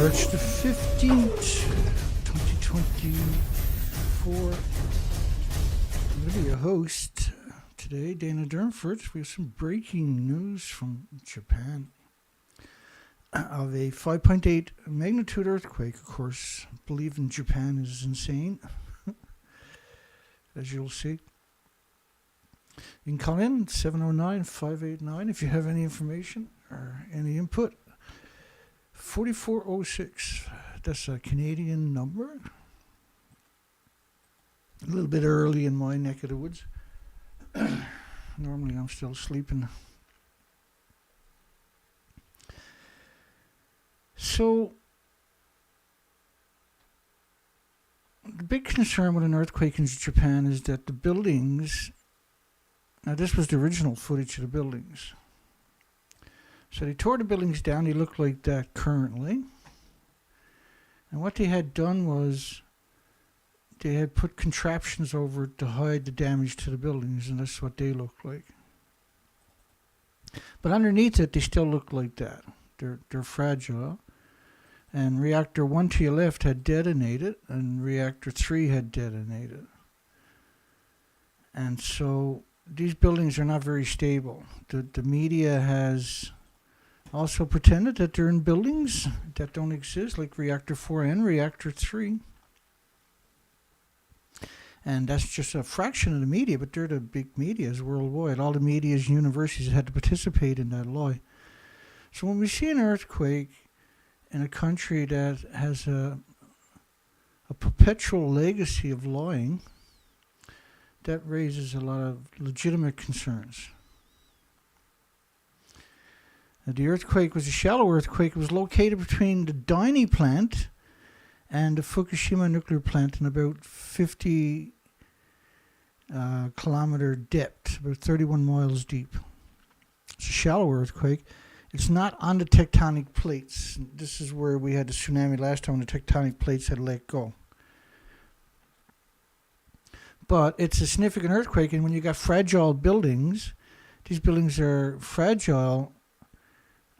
March the 15th, 2024. I'm going to be your host today, Dana Durnford. We have some breaking news from Japan of a 5.8 magnitude earthquake. Of course, believing Japan is insane, as you'll see. You can call in 709-589 if you have any information or any input. 4406, that's a Canadian number. A little bit early in my neck of the woods. Normally I'm still sleeping. So, the big concern with an earthquake in Japan is that the buildings, now this was the original footage of the buildings. So they tore the buildings down, they look like that currently. And what they had done was they had put contraptions over it to hide the damage to the buildings, and that's what they look like. But underneath it, they still look like that. They're fragile. And reactor 1 to your left had detonated, and reactor 3 had detonated. And so these buildings are not very stable. The media has also pretended that they're in buildings that don't exist, like reactor 4 and reactor 3. And that's just a fraction of the media, but they're the big medias worldwide. All the medias and universities had to participate in that lie. So when we see an earthquake in a country that has a perpetual legacy of lying, that raises a lot of legitimate concerns. The earthquake was a shallow earthquake. It was located between the Daini plant and the Fukushima nuclear plant in about 50 kilometer depth, about 31 miles deep. It's a shallow earthquake. It's not on the tectonic plates. This is where we had the tsunami last time when the tectonic plates had let go. But it's a significant earthquake, and when you got fragile buildings, these buildings are fragile,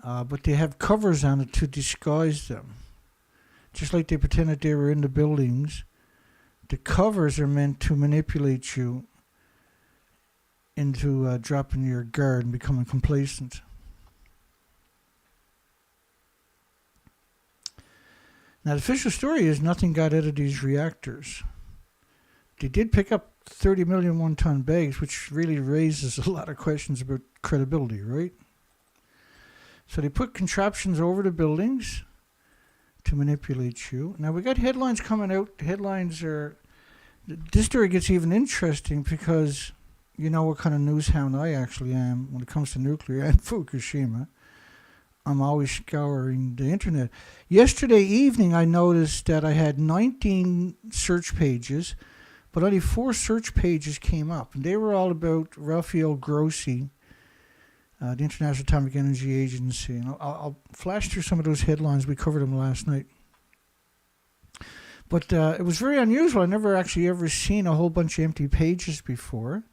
but they have covers on it to disguise them. Just like they pretend that they were in the buildings, the covers are meant to manipulate you into dropping your guard and becoming complacent. Now, the official story is nothing got out of these reactors. They did pick up 30 million one-ton bags, which really raises a lot of questions about credibility, right? So they put contraptions over the buildings to manipulate you. Now, we got headlines coming out. The headlines are... This story gets even interesting because you know what kind of news hound I actually am when it comes to nuclear and Fukushima. I'm always scouring the internet. Yesterday evening, I noticed that I had 19 search pages, but only 4 search pages came up. And they were all about Rafael Grossi, the International Atomic Energy Agency. And I'll flash through some of those headlines. We covered them last night. But it was very unusual. I never actually ever seen a whole bunch of empty pages before.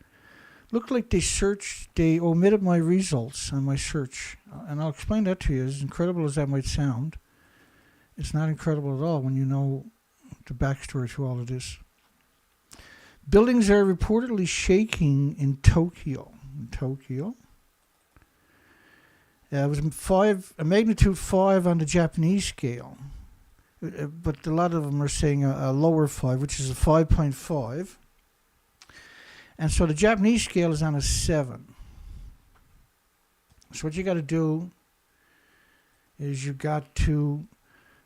Looked like they omitted my results on my search. And I'll explain that to you. As incredible as that might sound, it's not incredible at all when you know the backstory to all of this. Buildings are reportedly shaking in Tokyo. It was a magnitude 5 on the Japanese scale. But a lot of them are saying a lower 5, which is a 5.5. And so the Japanese scale is on a 7. So what you got to do is you've got to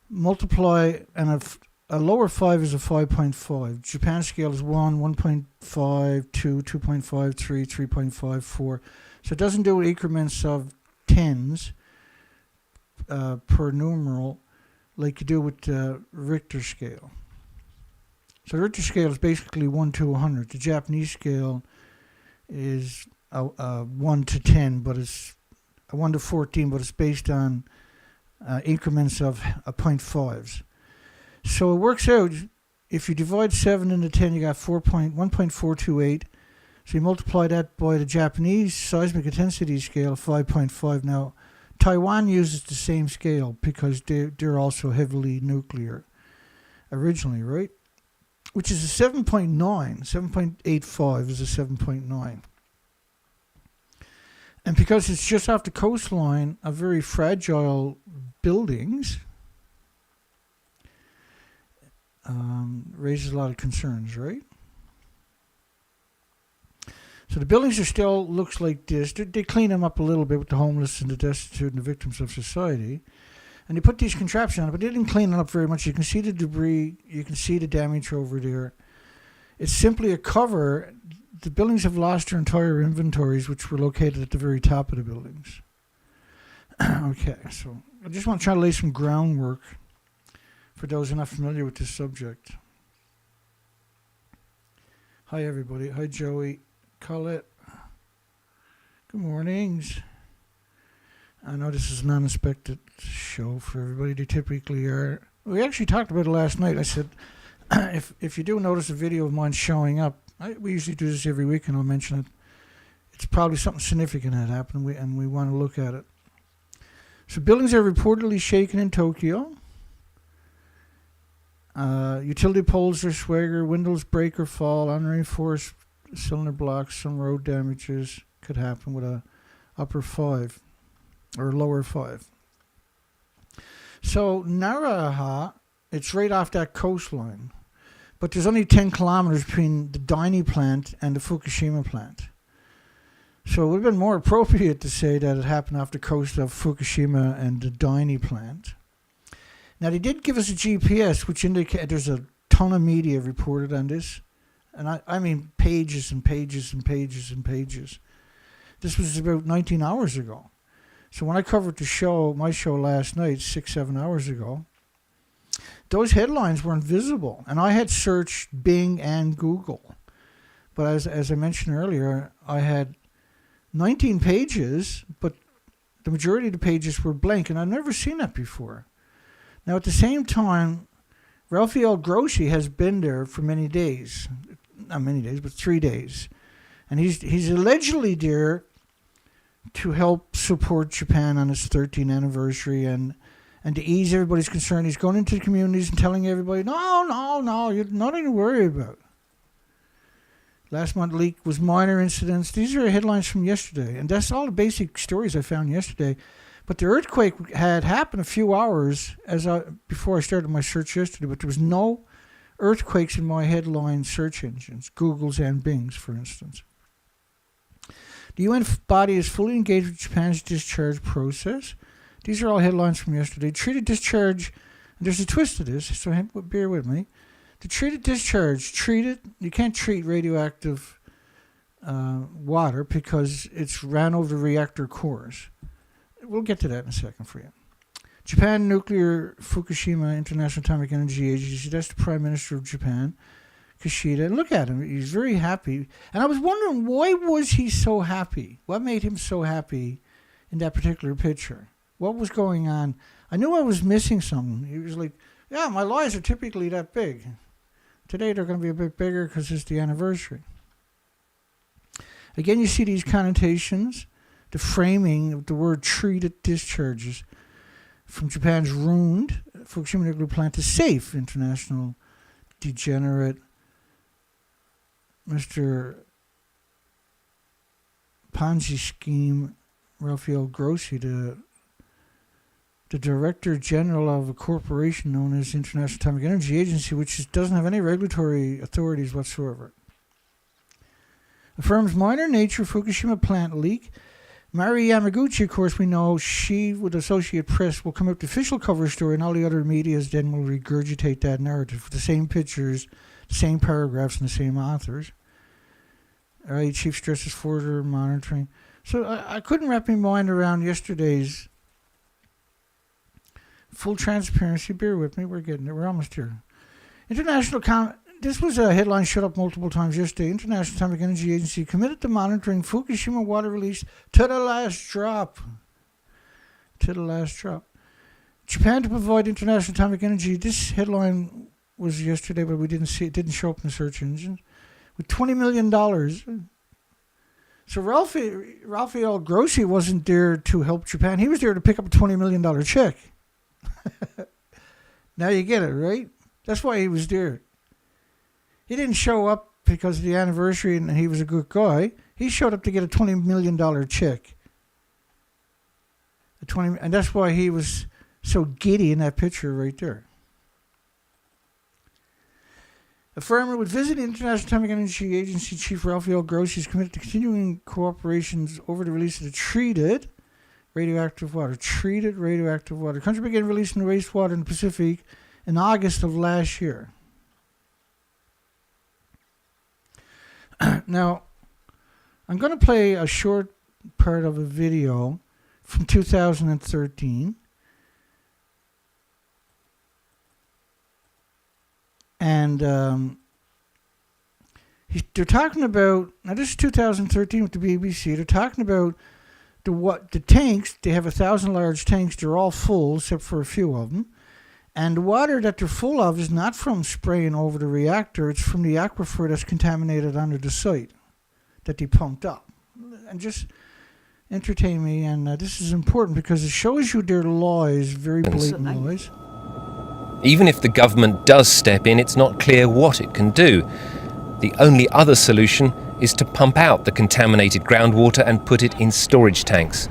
multiply, and a lower 5 is a 5.5. Japan scale is 1, 1.5, 2, 2.5, 3, 3.5, 4. So it doesn't do increments of tens per numeral like you do with the Richter scale. So the Richter scale is basically 1 to 100. The Japanese scale is 1 to 10, but it's 1 to 14, but it's based on increments of 0.5s. So it works out, if you divide 7 into 10, you got 1.428. So you multiply that by the Japanese seismic intensity scale of 5.5. Now, Taiwan uses the same scale because they're also heavily nuclear originally, right? Which is a 7.9. 7.85 is a 7.9. And because it's just off the coastline of very fragile buildings, raises a lot of concerns, right? So the buildings are still looks like this. They clean them up a little bit with the homeless and the destitute and the victims of society. And they put these contraptions on it, but they didn't clean it up very much. You can see the debris. You can see the damage over there. It's simply a cover. The buildings have lost their entire inventories, which were located at the very top of the buildings. Okay, so I just want to try to lay some groundwork for those who are not familiar with this subject. Hi, everybody. Hi, Joey. Colette. Good mornings. I know this is an unexpected show for everybody. They typically are. We actually talked about it last night. I said, if you do notice a video of mine showing up, we usually do this every week, and I'll mention it. It's probably something significant that happened, and we want to look at it. So buildings are reportedly shaken in Tokyo. Utility poles are swagger, windows break or fall, unreinforced cylinder blocks, some road damages could happen with a upper 5 or lower 5. So Naraha, it's right off that coastline, but there's only 10 kilometers between the Daini plant and the Fukushima plant. So it would have been more appropriate to say that it happened off the coast of Fukushima and the Daini plant. Now, they did give us a GPS, which indicates there's a ton of media reported on this. And I mean pages and pages and pages and pages. This was about 19 hours ago. So when I covered my show last night, 6-7 hours ago, those headlines weren't visible. And I had searched Bing and Google. But as I mentioned earlier, I had 19 pages, but the majority of the pages were blank. And I've never seen that before. Now, at the same time, Rafael Grossi has been there for many days. Not many days, but 3 days. And he's allegedly there to help support Japan on its 13th anniversary and to ease everybody's concern. He's going into the communities and telling everybody, no, you're nothing to worry about. Last month leak was minor incidents. These are headlines from yesterday. And that's all the basic stories I found yesterday. But the earthquake had happened a few hours before I started my search yesterday, but there was no earthquakes in my headline search engines, Google's and Bing's, for instance. The UN body is fully engaged with Japan's discharge process. These are all headlines from yesterday. Treated discharge, and there's a twist to this, so bear with me. The treated discharge, you can't treat radioactive water because it's ran over the reactor cores. We'll get to that in a second for you. Japan Nuclear Fukushima International Atomic Energy Agency, that's the Prime Minister of Japan, Kishida. And look at him, he's very happy. And I was wondering, why was he so happy? What made him so happy in that particular picture? What was going on? I knew I was missing something. He was like, yeah, my lies are typically that big. Today they're going to be a bit bigger because it's the anniversary. Again, you see these connotations, the framing of the word treated discharges from Japan's ruined Fukushima nuclear plant to safe. International degenerate Mr. Ponzi scheme Rafael Grossi, the Director General of a corporation known as International Atomic Energy Agency, which doesn't have any regulatory authorities whatsoever. The firm's minor nature Fukushima plant leak. Mari Yamaguchi, of course, we know she, with Associated Press, will come up with the official cover story, and all the other medias then will regurgitate that narrative with the same pictures, the same paragraphs, and the same authors. All right, chief stresses further monitoring. So I couldn't wrap my mind around yesterday's full transparency. Bear with me, we're getting there. We're almost here. This was a headline shut up multiple times yesterday. International Atomic Energy Agency committed to monitoring Fukushima water release to the last drop. To the last drop. Japan to provide international atomic energy. This headline was yesterday, but we didn't see it. Didn't show up in the search engine. With $20 million So Raphael Grossi wasn't there to help Japan. He was there to pick up a $20 million check. Now you get it, right? That's why he was there. He didn't show up because of the anniversary and he was a good guy. He showed up to get a $20 million check. And that's why he was so giddy in that picture right there. A firm would visit the International Atomic Energy Agency Chief Raphael Grossi is committed to continuing cooperations over the release of the treated radioactive water. Treated radioactive water. The country began releasing the wastewater in the Pacific in August of last year. Now, I'm going to play a short part of a video from 2013. And they're talking about, now this is 2013 with the BBC, they're talking about the tanks. They have 1,000 large tanks, they're all full except for a few of them. And the water that they're full of is not from spraying over the reactor, it's from the aquifer that's contaminated under the site that they pumped up. And just entertain me, and this is important because it shows you their lies, very blatant lies. Even if the government does step in, it's not clear what it can do. The only other solution is to pump out the contaminated groundwater and put it in storage tanks.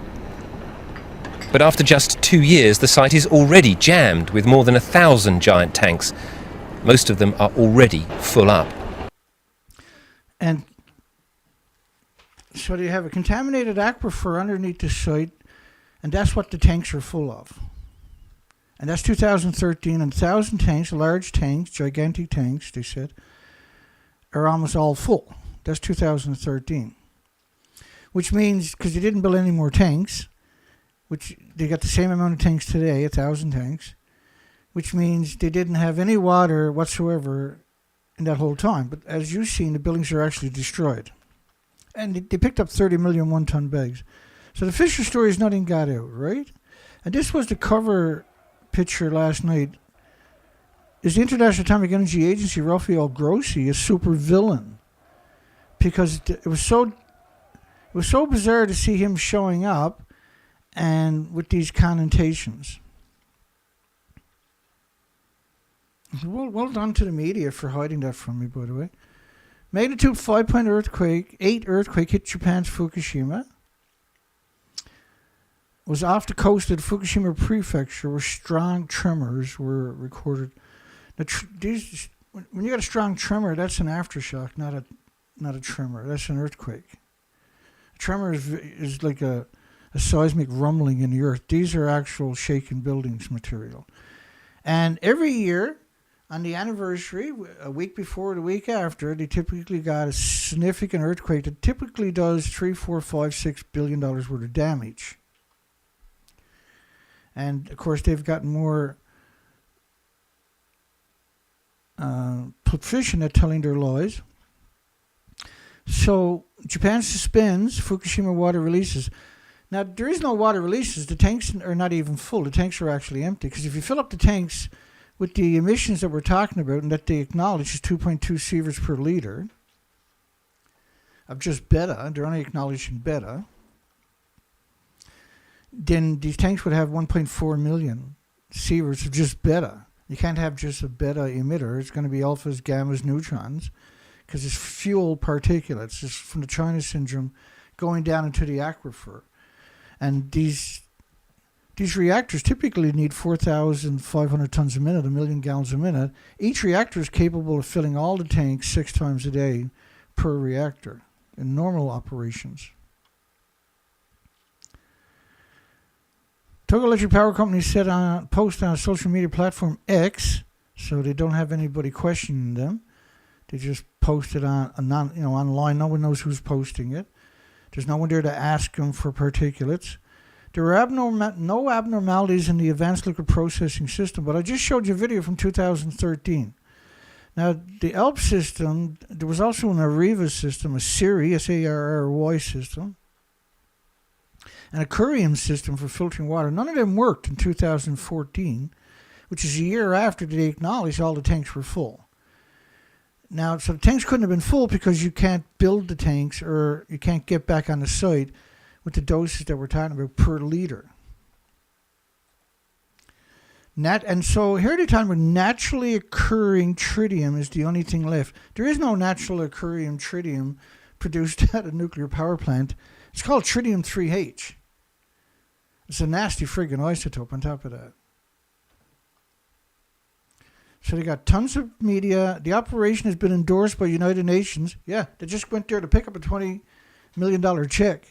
But after just 2 years, the site is already jammed with more than 1,000 giant tanks. Most of them are already full up. And so you have a contaminated aquifer underneath the site, and that's what the tanks are full of. And that's 2013, and 1,000 tanks, large tanks, gigantic tanks, they said, are almost all full. That's 2013. Which means, because they didn't build any more tanks, which they got the same amount of tanks today, 1,000 tanks, which means they didn't have any water whatsoever in that whole time. But as you've seen, the buildings are actually destroyed. And they picked up 30 million one-ton bags. So the Fisher story is nothing got out, right? And this was the cover picture last night. Is the International Atomic Energy Agency, Raphael Grossi, a super villain? Because it was so bizarre to see him showing up and with these connotations. Well done to the media for hiding that from me, by the way. Magnitude 5.8 earthquake hit Japan's Fukushima. Was off the coast of the Fukushima prefecture where strong tremors were recorded. When you got a strong tremor, that's an aftershock, not a tremor. That's an earthquake. A tremor is like a seismic rumbling in the earth. These are actual shaken buildings material. And every year, on the anniversary, a week before, the week after, they typically got a significant earthquake that typically does $3, $4, $5, $6 billion worth of damage. And of course, they've gotten more proficient at telling their lies. So Japan suspends Fukushima water releases. Now, there is no water releases. The tanks are not even full. The tanks are actually empty. Because if you fill up the tanks with the emissions that we're talking about and that they acknowledge is 2.2 sieverts per liter of just beta, they're only acknowledging beta, then these tanks would have 1.4 million sieverts of just beta. You can't have just a beta emitter. It's going to be alphas, gammas, neutrons, because it's fuel particulates just from the China syndrome going down into the aquifer. And these reactors typically need 4,500 tons a minute, 1 million gallons a minute. Each reactor is capable of filling all the tanks 6 times a day per reactor in normal operations. Tokyo Electric Power Company said on post on a social media platform X, so they don't have anybody questioning them. They just post it online. No one knows who's posting it. There's no one there to ask them for particulates. There were no abnormalities in the advanced liquid processing system, but I just showed you a video from 2013. Now, the ELP system, there was also an ARIVA system, a SARY, S-A-R-R-Y system, and a Curium system for filtering water. None of them worked in 2014, which is a year after they acknowledged all the tanks were full. Now, so the tanks couldn't have been full because you can't build the tanks or you can't get back on the site with the doses that we're talking about per liter. And so here they're talking about naturally occurring tritium is the only thing left. There is no naturally occurring tritium produced at a nuclear power plant. It's called tritium-3H. It's a nasty friggin' isotope on top of that. So they got tons of media. The operation has been endorsed by United Nations. Yeah, they just went there to pick up a $20 million check.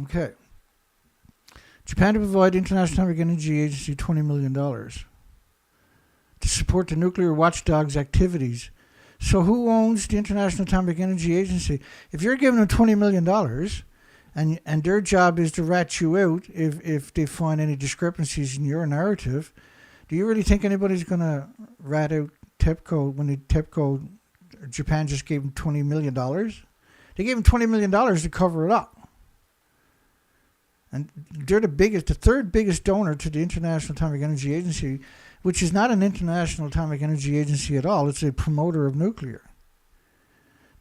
Okay. Japan to provide the International Atomic Energy Agency $20 million to support the nuclear watchdog's activities. So who owns the International Atomic Energy Agency? If you're giving them $20 million and their job is to rat you out if they find any discrepancies in your narrative, do you really think anybody's going to rat out TEPCO, Japan just gave them $20 million? They gave them $20 million to cover it up. And they're the third biggest donor to the International Atomic Energy Agency, which is not an International Atomic Energy Agency at all. It's a promoter of nuclear.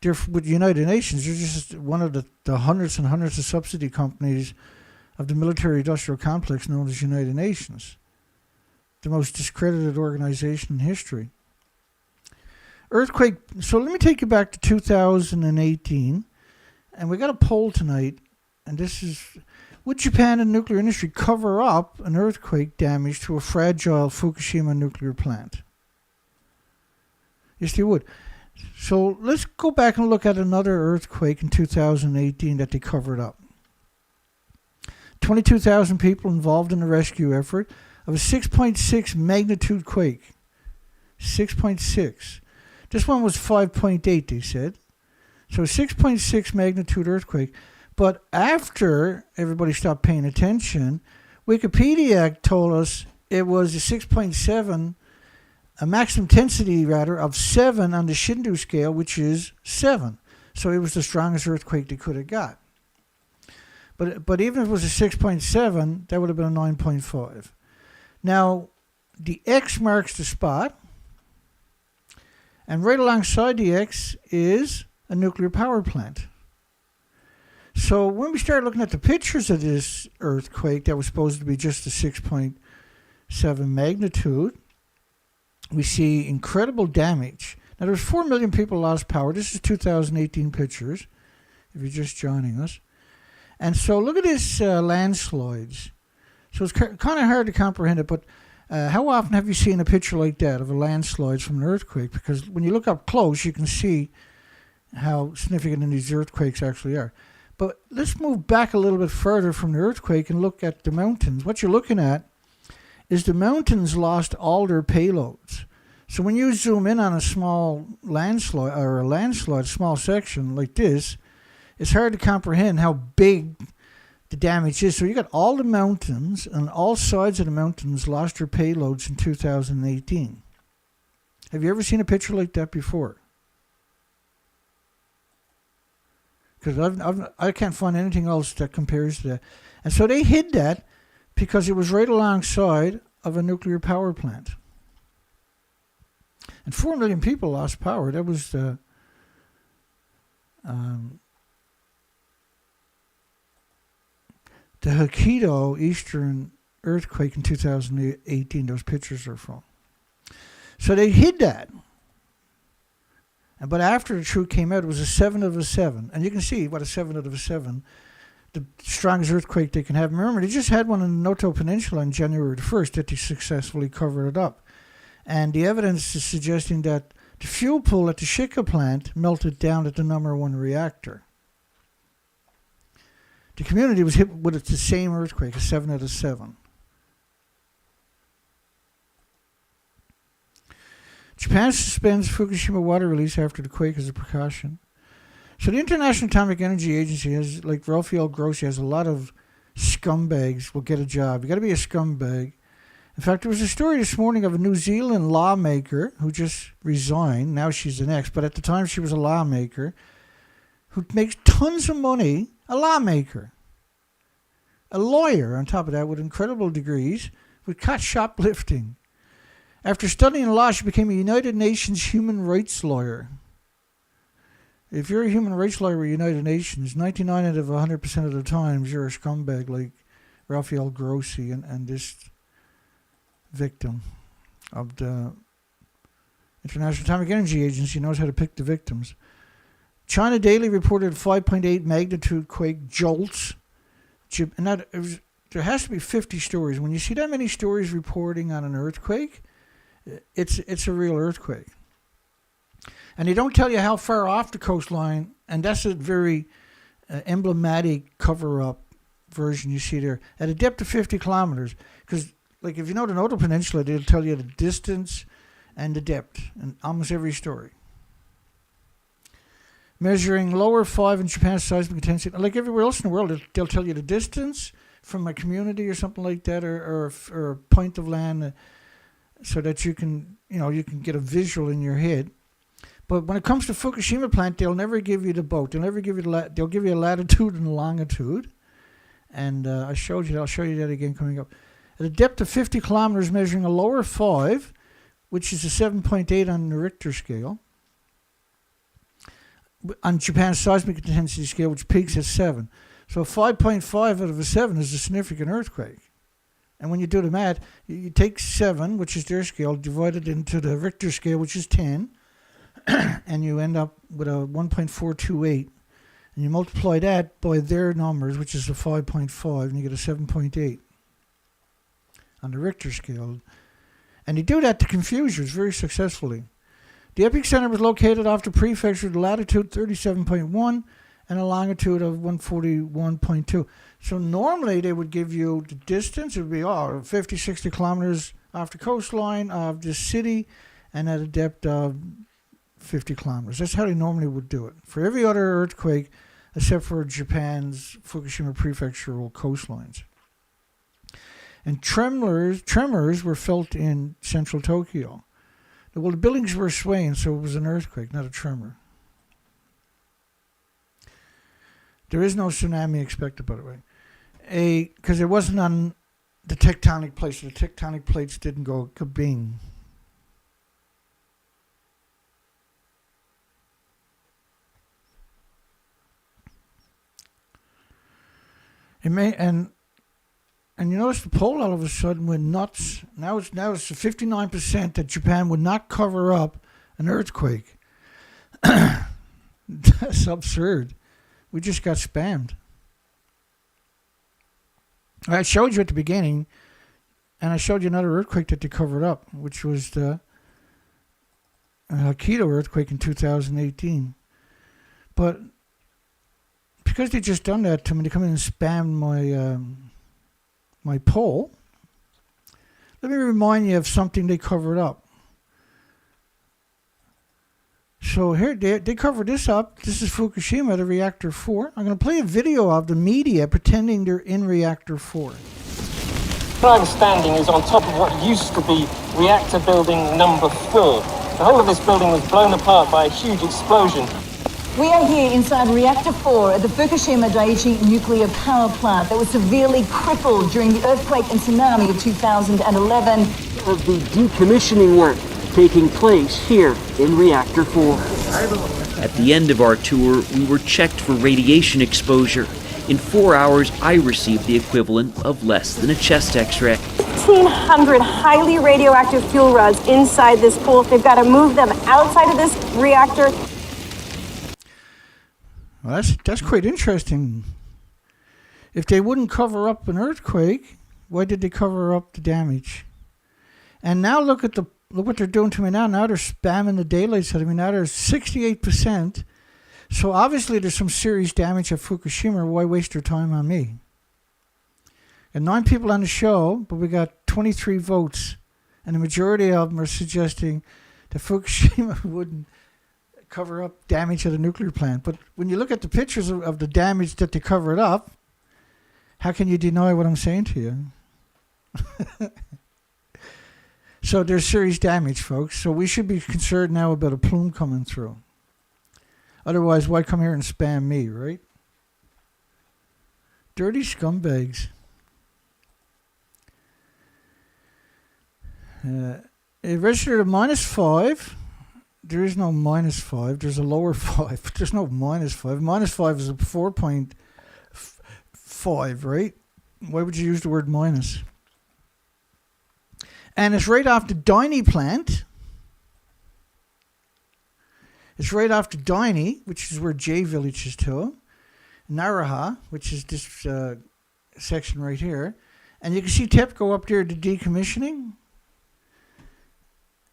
They're with the United Nations. They're just one of the hundreds and hundreds of subsidy companies of the military-industrial complex known as United Nations, the most discredited organization in history. Earthquake. So let me take you back to 2018, and we got a poll tonight, and this is: would Japan and the nuclear industry cover up an earthquake damage to a fragile Fukushima nuclear plant? Yes, they would. So let's go back and look at another earthquake in 2018 that they covered up. 22,000 people involved in the rescue effort of a 6.6 magnitude quake. 6.6. This one was 5.8, they said. So 6.6 magnitude earthquake. But after everybody stopped paying attention, Wikipedia told us it was a 6.7, a maximum intensity rather of 7 on the Shindu scale, which is 7. So it was the strongest earthquake they could have got. But even if it was a 6.7, that would have been a 9.5. Now, the X marks the spot, and right alongside the X is a nuclear power plant. So when we started looking at the pictures of this earthquake that was supposed to be just a 6.7 magnitude, we see incredible damage. Now, there was 4 million people lost power. This is 2018 pictures, if you're just joining us. And so look at this landslides. So it's kind of hard to comprehend it, but how often have you seen a picture like that of a landslide from an earthquake? Because when you look up close, you can see how significant these earthquakes actually are. But let's move back a little bit further from the earthquake and look at the mountains. What you're looking at is the mountains lost all their payloads. So when you zoom in on a small landslide, or a small section like this, it's hard to comprehend how big the damage is. So you got all the mountains, and all sides of the mountains lost their payloads in 2018. Have you ever seen a picture like that before? Because I can't find anything else that compares to that. And so they hid that because it was right alongside of a nuclear power plant. And 4 million people lost power. That was the Hokkaido Eastern earthquake in 2018. Those pictures are from. So they hid that. But after the truth came out, it was a 7 out of 7. And you can see what a 7 out of 7, the strongest earthquake they can have. Remember, they just had one in the Noto Peninsula on January the 1st that they successfully covered it up. And the evidence is suggesting that the fuel pool at the Shika plant melted down at the number 1 reactor. The community was hit with the same earthquake, a 7 out of 7. Japan suspends Fukushima water release after the quake as a precaution. So the International Atomic Energy Agency has, like Rafael Grossi, has a lot of scumbags will get a job. You got to be a scumbag. In fact, there was a story this morning of a New Zealand lawmaker who just resigned. Now she's an ex, but at the time she was a lawmaker who makes tons of money. A lawmaker. A lawyer on top of that with incredible degrees, with caught shoplifting. After studying the law, she became a United Nations human rights lawyer. If you're a human rights lawyer with United Nations, 99 out of 100% of the times you're a scumbag like Rafael Grossi and this victim of the International Atomic Energy Agency knows how to pick the victims. China Daily reported 5.8 magnitude quake jolts. And there has to be 50 stories. When you see that many stories reporting on an earthquake, it's a real earthquake. And they don't tell you how far off the coastline, and that's a very emblematic cover-up version you see there. At a depth of 50 kilometers, because like if you know the Noto Peninsula, they'll tell you the distance and the depth in almost every story. Measuring lower 5 in Japan's seismic intensity. Like everywhere else in the world, they'll tell you the distance from a community or something like that, or a point of land, so that you can get a visual in your head. But when it comes to Fukushima plant, they'll never give you the boat. They'll never give you they'll give you a latitude and a longitude. And I showed you that. I'll show you that again coming up. At a depth of 50 kilometers, measuring a lower 5, which is a 7.8 on the Richter scale, on Japan's seismic intensity scale, which peaks at 7. So 5.5 out of a 7 is a significant earthquake. And when you do the math, you take 7, which is their scale, divide it into the Richter scale, which is 10, and you end up with a 1.428. And you multiply that by their numbers, which is a 5.5, and you get a 7.8 on the Richter scale. And they do that to confuse you very successfully. The epicenter was located off the prefecture with latitude 37.1 and a longitude of 141.2. So normally they would give you the distance. It would be 50, 60 kilometers off the coastline of the city and at a depth of 50 kilometers. That's how they normally would do it. For every other earthquake, except for Japan's Fukushima prefectural coastlines. And tremors were felt in central Tokyo. Well, the buildings were swaying, so it was an earthquake, not a tremor. There is no tsunami expected, by the way, because it wasn't on the tectonic plates. The tectonic plates didn't go kabing. It may and you notice the poll all of a sudden went nuts. Now it's 59% that Japan would not cover up an earthquake. That's absurd. We just got spammed. I showed you at the beginning, and I showed you another earthquake that they covered up, which was the Hokkaido earthquake in 2018. But because they just done that to me, they come in and spammed my poll. Let me remind you of something they covered up. So here they covered this up. This is Fukushima, the reactor 4. I'm going to play a video of the media pretending they're in reactor 4. Where I'm standing is on top of what used to be reactor building number 4. The whole of this building was blown apart by a huge explosion. We are here inside Reactor 4 at the Fukushima Daiichi nuclear power plant that was severely crippled during the earthquake and tsunami of 2011. Of the decommissioning work taking place here in Reactor 4. At the end of our tour, we were checked for radiation exposure. In 4 hours, I received the equivalent of less than a chest x-ray. 1,500 highly radioactive fuel rods inside this pool. They've got to move them outside of this reactor. Well, that's quite interesting. If they wouldn't cover up an earthquake, why did they cover up the damage? And now look what they're doing to me now. Now they're spamming the daylights out of me. Now there's 68%. So obviously there's some serious damage at Fukushima. Why waste their time on me? And 9 people on the show, but we got 23 votes. And the majority of them are suggesting that Fukushima wouldn't cover up damage at a nuclear plant. But when you look at the pictures of the damage that they covered up, how can you deny what I'm saying to you? So there's serious damage, folks. So we should be concerned now about a plume coming through. Otherwise, why come here and spam me, right? Dirty scumbags. It registered a -5. There is no -5. There's a lower 5. There's no -5. -5 is a 4.5, right? Why would you use the word minus? And it's right off the Daini plant. It's right off the Daini, which is where J Village is to. Naraha, which is this section right here. And you can see TEPCO up there, the decommissioning.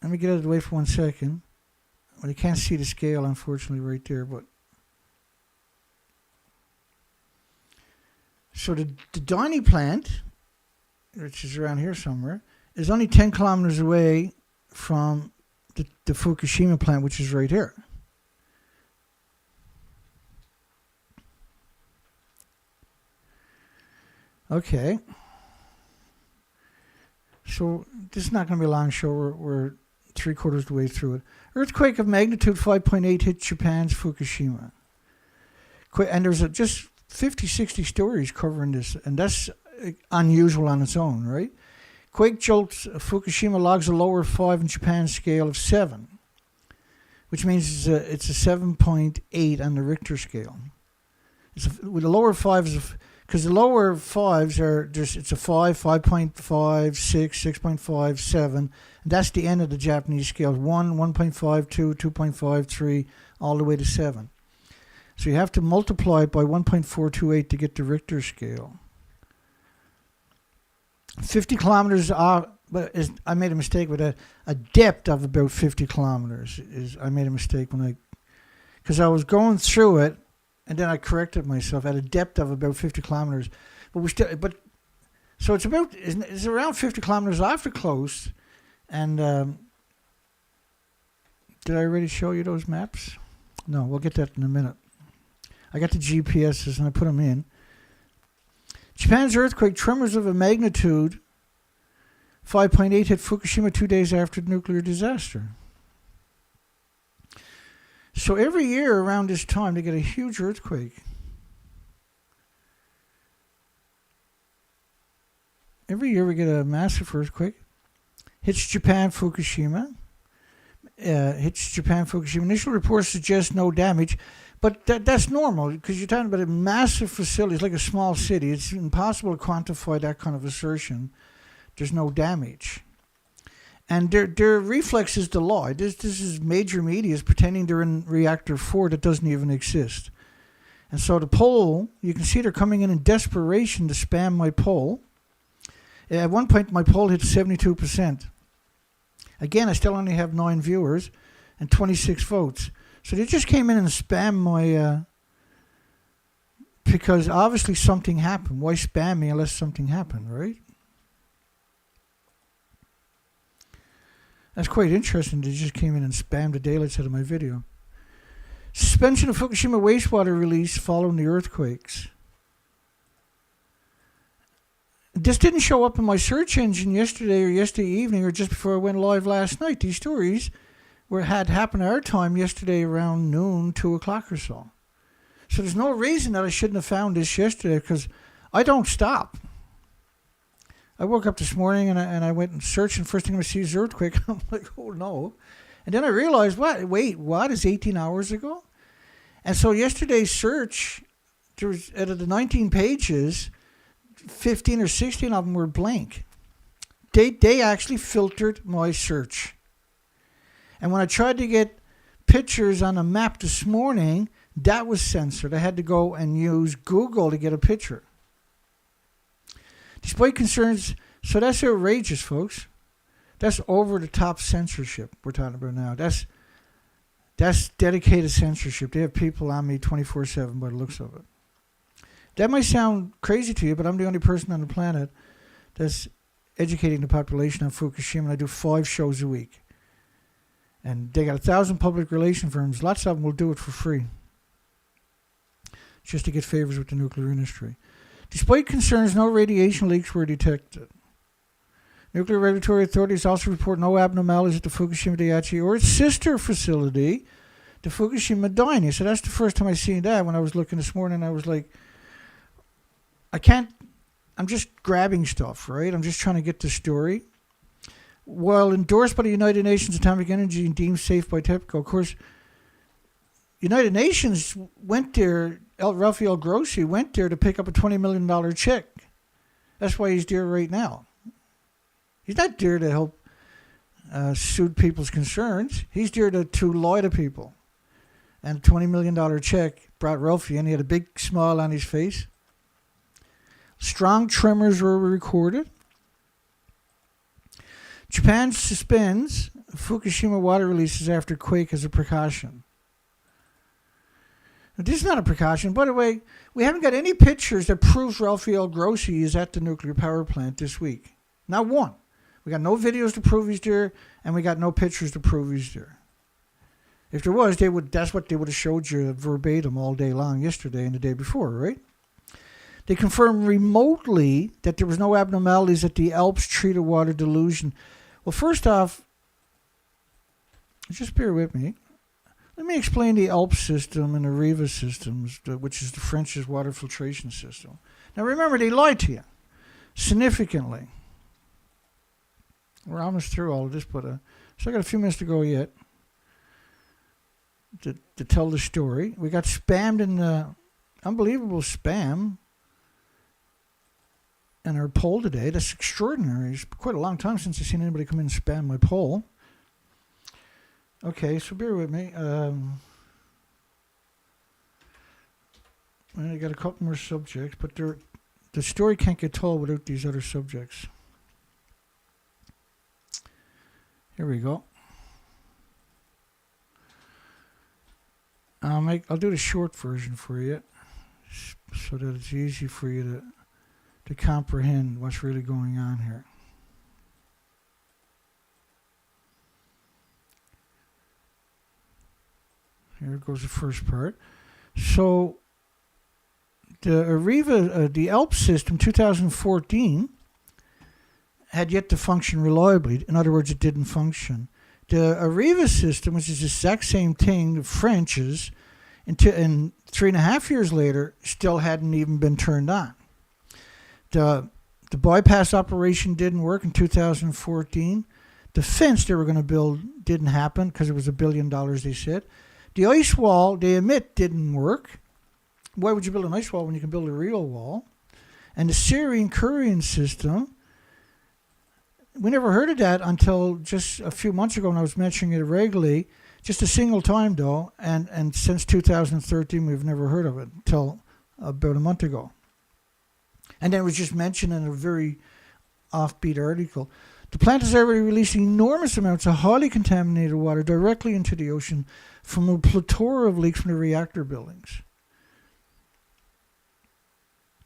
Let me get out of the way for 1 second. Well, you can't see the scale, unfortunately, right there. But so the Daini plant, which is around here somewhere, is only 10 kilometers away from the Fukushima plant, which is right here. Okay. So this is not going to be a long show. We're 3/4 of the way through it. Earthquake of magnitude 5.8 hit Japan's Fukushima. And there's just 50, 60 stories covering this, and that's unusual on its own, right? Quake jolts Fukushima logs a lower 5 in Japan's scale of 7, which means it's a 7.8 on the Richter scale. With the lower 5 is because the lower 5s are just, it's a 5, 5.5, 6, 6.5, 7. And that's the end of the Japanese scale. 1, 1.5, 2, 2.5, 3, all the way to 7. So you have to multiply it by 1.428 to get the Richter scale. 50 kilometers off, but I made a mistake with that. A depth of about 50 kilometers I made a mistake because I was going through it. And then I corrected myself at a depth of about 50 kilometers. So it's around 50 kilometers off the coast. And did I already show you those maps? No, we'll get that in a minute. I got the GPSs and I put them in. Japan's earthquake, tremors of a magnitude 5.8 hit Fukushima 2 days after the nuclear disaster. So every year around this time, they get a huge earthquake. Every year we get a massive earthquake. Hits Japan, Fukushima. Initial reports suggest no damage, but that's normal because you're talking about a massive facility. It's like a small city. It's impossible to quantify that kind of assertion. There's no damage. And their reflex is to lie. This is major media is pretending they're in reactor 4 that doesn't even exist. And so the poll, you can see they're coming in desperation to spam my poll. At one point, my poll hit 72%. Again, I still only have 9 viewers and 26 votes. So they just came in and spammed my... because obviously something happened. Why spam me unless something happened, right? That's quite interesting. They just came in and spammed the daylights out of my video. Suspension of Fukushima wastewater release following the earthquakes. This didn't show up in my search engine yesterday or yesterday evening or just before I went live last night. These stories had happened at our time yesterday around noon, 2 o'clock or so. So there's no reason that I shouldn't have found this yesterday because I don't stop. I woke up this morning and I went and searched, and first thing I see is earthquake. I'm like, oh no. And then I realized, what is 18 hours ago? And so yesterday's search, there was, out of the 19 pages, 15 or 16 of them were blank. They actually filtered my search. And when I tried to get pictures on a map this morning, that was censored. I had to go and use Google to get a picture. Despite concerns, so that's outrageous, folks. That's over-the-top censorship we're talking about now. That's dedicated censorship. They have people on me 24/7 by the looks of it. That might sound crazy to you, but I'm the only person on the planet that's educating the population on Fukushima, and I do 5 shows a week. And they got 1,000 public relation firms. Lots of them will do it for free, just to get favors with the nuclear industry. Despite concerns, no radiation leaks were detected. Nuclear regulatory authorities also report no abnormalities at the Fukushima Daiichi or its sister facility, the Fukushima Daini. So that's the first time I seen that. When I was looking this morning, I was like, I'm just grabbing stuff, right? I'm just trying to get the story. while endorsed by the United Nations Atomic Energy and deemed safe by TEPCO. Of course, United Nations went there, Rafael Grossi went there to pick up a $20 million check. That's why he's there right now. He's not there to help soothe people's concerns. He's there to lie to people. And a $20 million check brought Ralphie in. He had a big smile on his face. Strong tremors were recorded. Japan suspends Fukushima water releases after quake as a precaution. Now, this is not a precaution. By the way, we haven't got any pictures that proves Rafael Grossi is at the nuclear power plant this week. Not one. We got no videos to prove he's there, and we got no pictures to prove he's there. If there was, that's what they would have showed you verbatim all day long yesterday and the day before, right? They confirmed remotely that there was no abnormalities at the Alps treated water delusion. Well, first off, just bear with me. Let me explain the Alps system and the Riva systems, which is the French's water filtration system. Now, remember, they lied to you significantly. We're almost through all of this, but so I got a few minutes to go yet to tell the story. We got spammed in unbelievable spam in our poll today. That's extraordinary. It's quite a long time since I've seen anybody come in and spam my poll. Okay, so bear with me. I got a couple more subjects, but the story can't get told without these other subjects. Here we go. I'll do the short version for you, so that it's easy for you to comprehend what's really going on here. Here goes the first part. So the Alps system 2014 had yet to function reliably. In other words, it didn't function. The Arriva system, which is the exact same thing, the French's, and 3.5 years later, still hadn't even been turned on. The bypass operation didn't work in 2014. The fence they were going to build didn't happen because it was $1 billion, they said. The ice wall, they admit, didn't work. Why would you build an ice wall when you can build a real wall? And the Syrian-Korean system, we never heard of that until just a few months ago when I was mentioning it regularly, just a single time though, and since 2013 we've never heard of it until about a month ago. And then it was just mentioned in a very offbeat article. The plant is already releasing enormous amounts of highly contaminated water directly into the ocean from a plethora of leaks from the reactor buildings.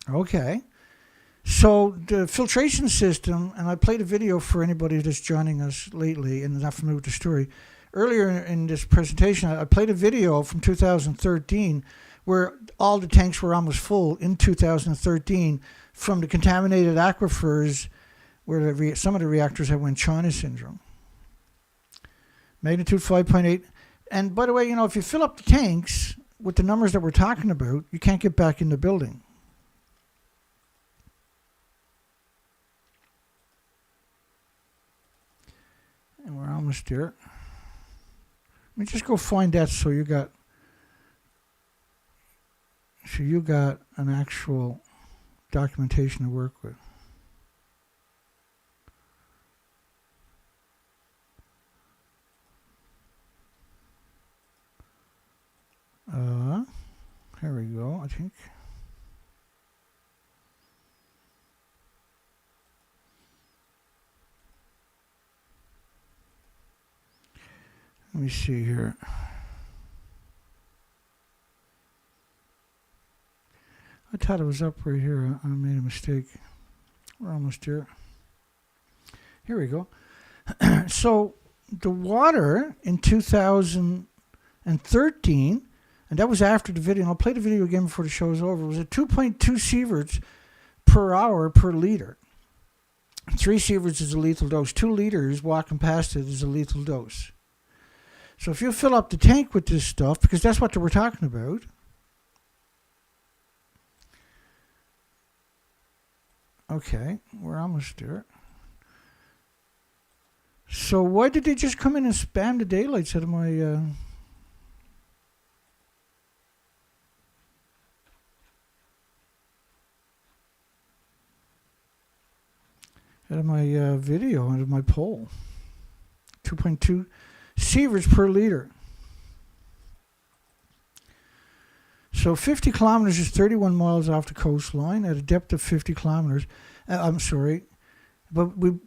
Okay. So the filtration system, and I played a video for anybody that's joining us lately and not familiar with the story. Earlier in this presentation, I played a video from 2013 where all the tanks were almost full in 2013 from the contaminated aquifers where some of the reactors had went China syndrome. Magnitude 5.8. And by the way, if you fill up the tanks with the numbers that we're talking about, you can't get back in the building. And we're almost there. Let me just go find that so you got an actual documentation to work with. Here we go, I think. Let me see here. I thought it was up right here. I made a mistake. We're almost there. Here we go. So the water in 2013, and that was after the video, and I'll play the video again before the show is over, was at 2.2 sieverts per hour per liter. 3 sieverts is a lethal dose. 2 liters walking past it is a lethal dose. So if you fill up the tank with this stuff, because that's what we're talking about, okay, we're almost there. So why did they just come in and spam the daylights out of my... video, out of my poll. 2.2 sieverts per liter. So 50 kilometers is 31 miles off the coastline at a depth of 50 kilometers. I'm sorry, but we...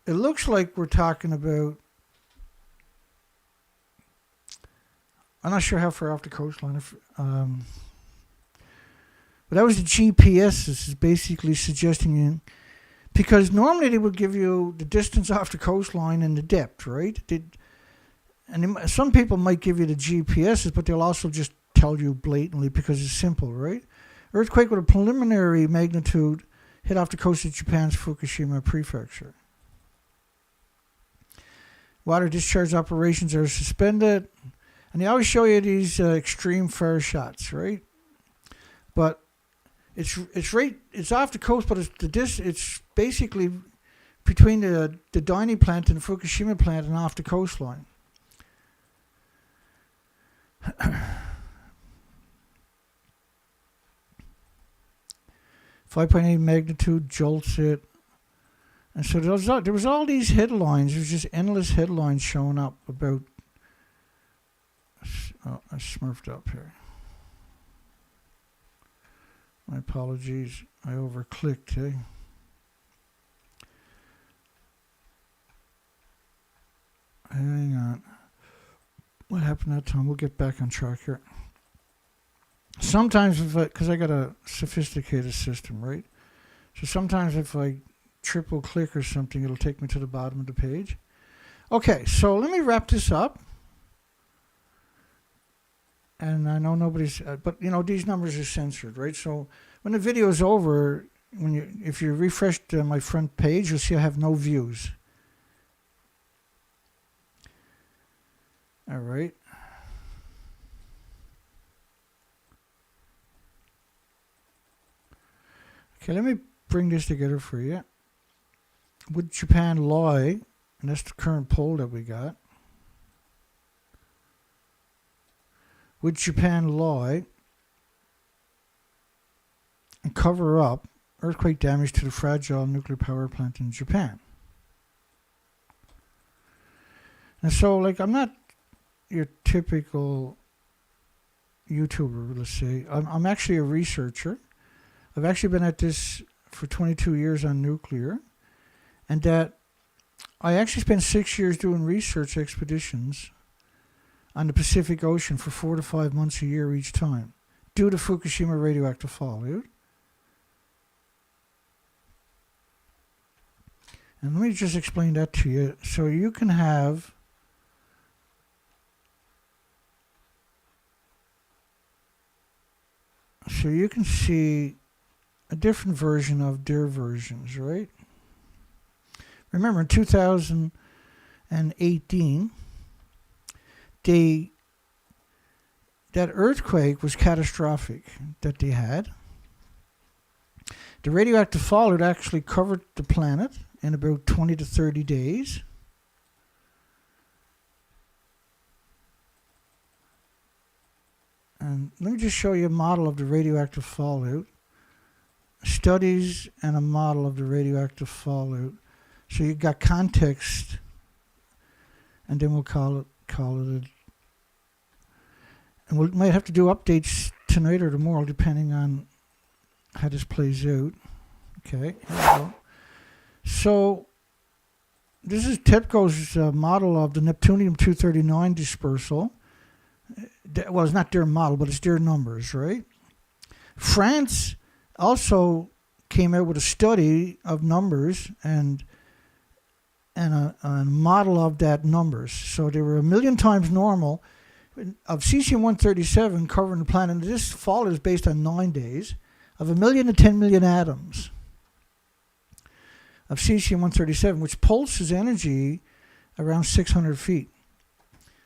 it looks like we're talking about... I'm not sure how far off the coastline. But that was the GPS. This is basically suggesting... because normally they would give you the distance off the coastline and the depth, right? Some people might give you the GPSs, but they'll also just tell you blatantly because it's simple, right? Earthquake with a preliminary magnitude hit off the coast of Japan's Fukushima prefecture. Water discharge operations are suspended. And they always show you these extreme fire shots, right? But it's off the coast, but it's basically between the Daini plant and the Fukushima plant and off the coastline. 5.8 magnitude jolts it. And so there was all these headlines. There was just endless headlines showing up about... Oh, I smurfed up here. My apologies. I overclicked, eh? Hang on. What happened that time? We'll get back on track here. Sometimes because I got a sophisticated system, right? So sometimes if I triple click or something, it'll take me to the bottom of the page. Okay, so let me wrap this up. And I know nobody's, but you know, these numbers are censored, right? So when the video is over, if you refresh my front page, you'll see I have no views. All right. Okay, let me bring this together for you. Would Japan lie? And that's the current poll that we got. Would Japan lie and cover up earthquake damage to the fragile nuclear power plant in Japan? And so, like, I'm not your typical YouTuber, let's say. I'm actually a researcher. I've actually been at this for 22 years on nuclear. And that I actually spent 6 years doing research expeditions on the Pacific Ocean for 4 to 5 months a year each time, due to Fukushima radioactive fallout. And let me just explain that to you. So you can have see a different version of their versions, right? Remember, in 2018, that earthquake was catastrophic that they had. The radioactive fallout actually covered the planet in about 20 to 30 days. And let me just show you a model of the radioactive fallout. Studies and a model of the radioactive fallout. So you got context, and then we'll call it and we might have to do updates tonight or tomorrow, depending on how this plays out. Okay, here we go. So this is TEPCO's model of the Neptunium-239 dispersal. Well, it's not their model, but it's their numbers, right? France also came out with a study of numbers and a model of that numbers. So they were 1 million times normal of cesium-137 covering the planet. And this fall is based on 9 days of 1 million to 10 million atoms of cesium-137, which pulses energy around 600 feet.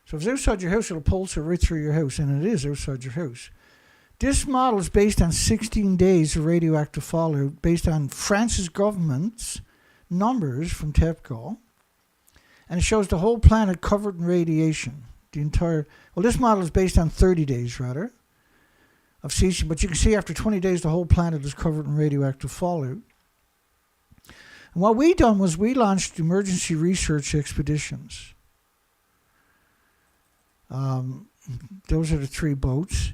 So if it's outside your house, it'll pulse it right through your house, and it is outside your house. This model is based on 16 days of radioactive fallout, based on France's government's numbers from TEPCO, and it shows the whole planet covered in radiation. This model is based on 30 days, rather, of cesium, but you can see after 20 days the whole planet is covered in radioactive fallout. And what we done was we launched emergency research expeditions. Those are the 3 boats.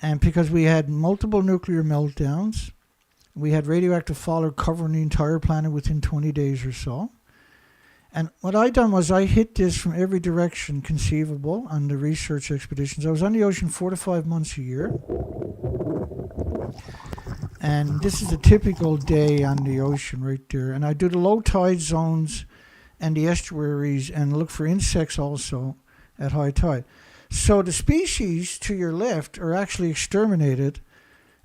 And because we had multiple nuclear meltdowns, we had radioactive fallout covering the entire planet within 20 days or so. And what I done was I hit this from every direction conceivable on the research expeditions. I was on the ocean 4 to 5 months a year. And this is a typical day on the ocean right there. And I do the low tide zones and the estuaries and look for insects also at high tide. So the species to your left are actually exterminated,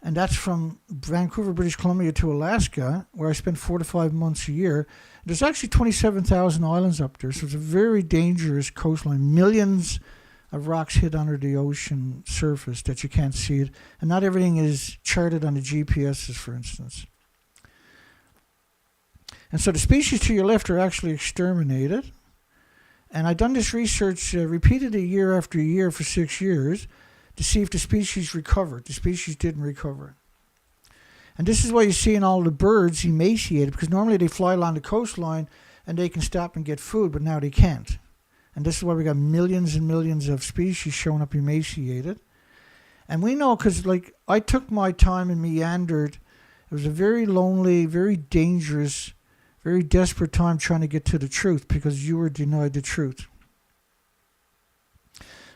and that's from Vancouver, British Columbia to Alaska, where I spent 4 to 5 months a year. There's actually 27,000 islands up there, so it's a very dangerous coastline. Millions of rocks hid under the ocean surface that you can't see it, and not everything is charted on the GPSs, for instance. And so the species to your left are actually exterminated. And I've done this research repeatedly year after year for 6 years to see if the species recovered. The species didn't recover. And this is why you're seeing all the birds emaciated, because normally they fly along the coastline and they can stop and get food, but now they can't. And this is why we got millions and millions of species showing up emaciated. And we know because, like, I took my time and meandered. It was a very lonely, very dangerous, very desperate time trying to get to the truth because you were denied the truth.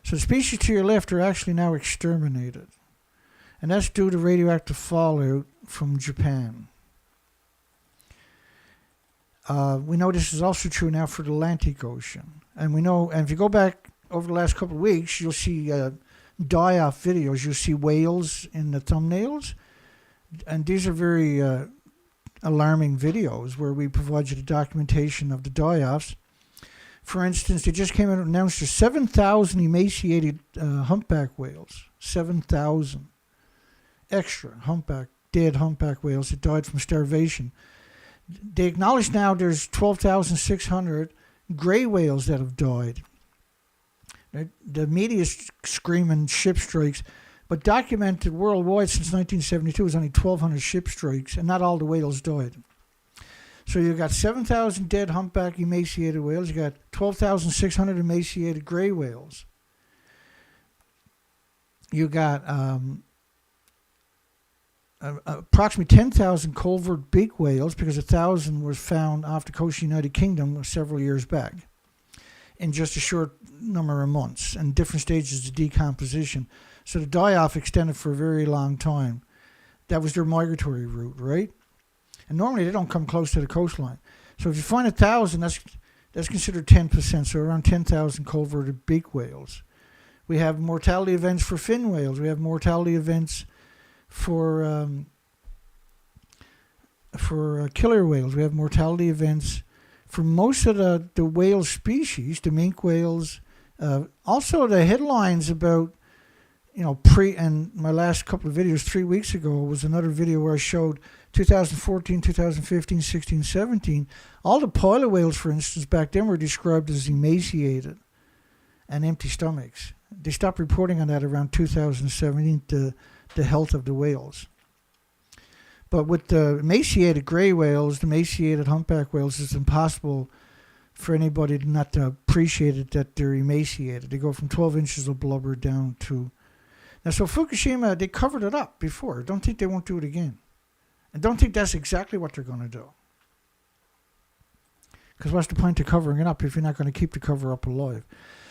So the species to your left are actually now exterminated. And that's due to radioactive fallout from Japan. We know this is also true now for the Atlantic Ocean. And we know, and if you go back over the last couple of weeks, you'll see die-off videos. You'll see whales in the thumbnails. And these are very alarming videos where we provide you the documentation of the die-offs. For instance, they just came out and announced there's 7,000 emaciated humpback whales. 7,000 extra dead humpback whales that died from starvation. They acknowledge now there's 12,600 gray whales that have died. The media is screaming ship strikes, but documented worldwide since 1972 is only 1,200 ship strikes, and not all the whales died. So you've got 7,000 dead humpback emaciated whales. You got 12,600 emaciated gray whales. You got approximately 10,000 culvert beak whales, because 1,000 was found off the coast of the United Kingdom several years back in just a short number of months and different stages of decomposition. So the die-off extended for a very long time. That was their migratory route, right? And normally they don't come close to the coastline. So if you find 1,000, that's considered 10%, so around 10,000 culverted beak whales. We have mortality events for fin whales. We have mortality events for killer whales. We have mortality events for most of the whale species, the minke whales. Also the headlines about, and my last couple of videos 3 weeks ago was another video where I showed 2014, 2015, 16, 17. All the pilot whales, for instance, back then were described as emaciated and empty stomachs. They stopped reporting on that around 2017, the health of the whales. But with the emaciated gray whales, the emaciated humpback whales, it's impossible for anybody not to appreciate it that they're emaciated. They go from 12 inches of blubber down to... Now, so Fukushima, they covered it up before. Don't think they won't do it again. And don't think that's exactly what they're going to do. Because what's the point of covering it up if you're not going to keep the cover up alive?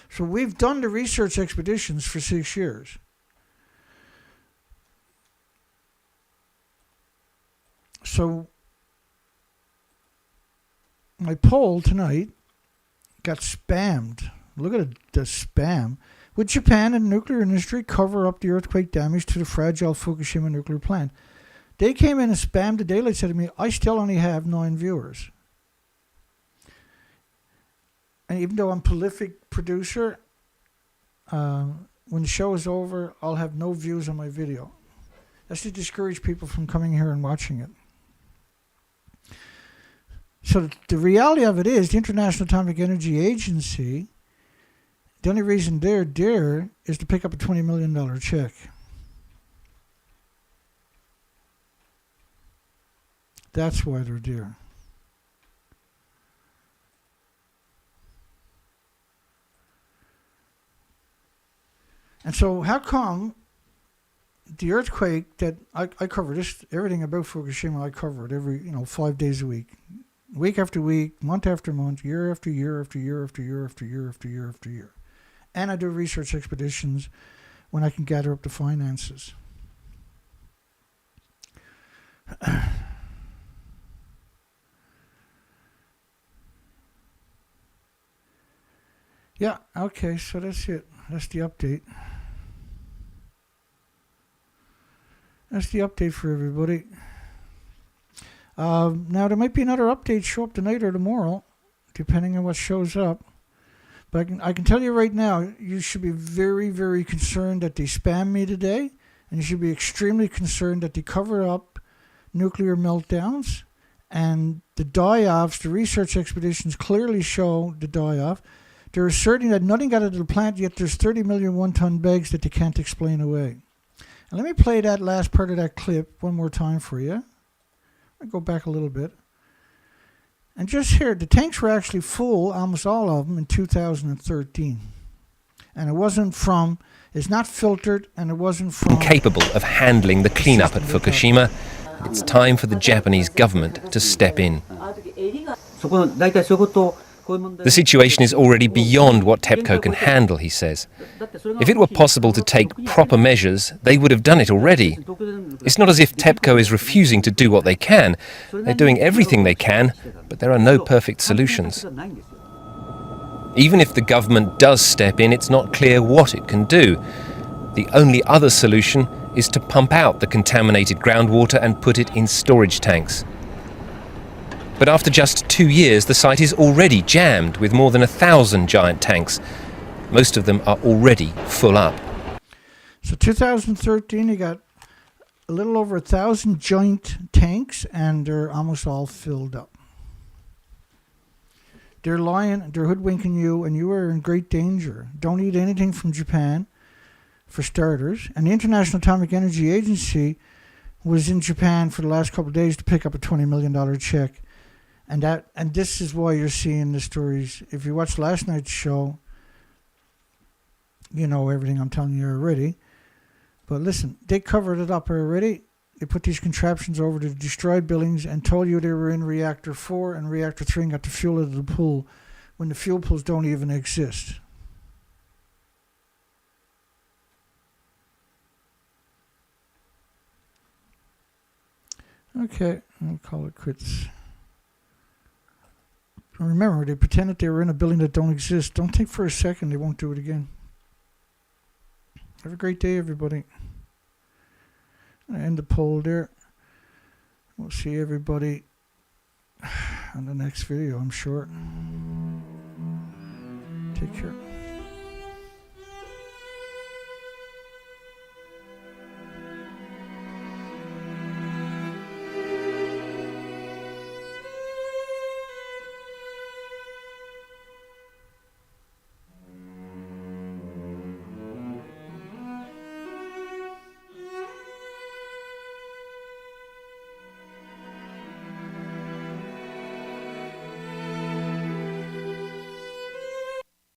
So we've done the research expeditions for 6 years. So my poll tonight got spammed. Look at the spam. Would Japan and the nuclear industry cover up the earthquake damage to the fragile Fukushima nuclear plant? They came in and spammed the daylight, said to me, I still only have 9 viewers. And even though I'm a prolific producer, when the show is over, I'll have no views on my video. That's to discourage people from coming here and watching it. So the reality of it is, the International Atomic Energy Agency, the only reason they're there is to pick up a $20 million check. That's why they're there. And so how come the earthquake that I cover this, everything about Fukushima, I cover it every, 5 days a week. Week after week, month after month, year after year after year after year after year after year after year. And I do research expeditions when I can gather up the finances. Yeah, okay, so that's it. That's the update. That's the update for everybody. Now, there might be another update show up tonight or tomorrow, depending on what shows up. But I can tell you right now, you should be very, very concerned that they spam me today. And you should be extremely concerned that they cover up nuclear meltdowns. And the die-offs, the research expeditions clearly show the die-off. They're asserting that nothing got out of the plant, yet there's 30 million one-ton bags that they can't explain away. And let me play that last part of that clip one more time for you. I'll go back a little bit. And just here, the tanks were actually full, almost all of them, in 2013. And it's not filtered, and it wasn't from... Incapable of handling the cleanup at Fukushima, it's time for the Japanese government to step in. The situation is already beyond what TEPCO can handle, he says. If it were possible to take proper measures, they would have done it already. It's not as if TEPCO is refusing to do what they can. They're doing everything they can, but there are no perfect solutions. Even if the government does step in, it's not clear what it can do. The only other solution is to pump out the contaminated groundwater and put it in storage tanks. But after just 2 years, the site is already jammed with more than 1,000 giant tanks. Most of them are already full up. So 2013, you got a little over 1,000 giant tanks, and they're almost all filled up. They're lying, they're hoodwinking you, and you are in great danger. Don't eat anything from Japan, for starters. And the International Atomic Energy Agency was in Japan for the last couple of days to pick up a $20 million check. And this is why you're seeing the stories. If you watched last night's show, you know everything I'm telling you already. But listen, they covered it up already. They put these contraptions over the destroyed buildings and told you they were in reactor 4 and reactor 3 and got the fuel out of the pool when the fuel pools don't even exist. Okay, I'll call it quits. Remember, they pretend that they were in a building that don't exist. Don't think for a second they won't do it again. Have a great day, everybody. I'm gonna end the poll there. We'll see everybody on the next video, I'm sure. Take care.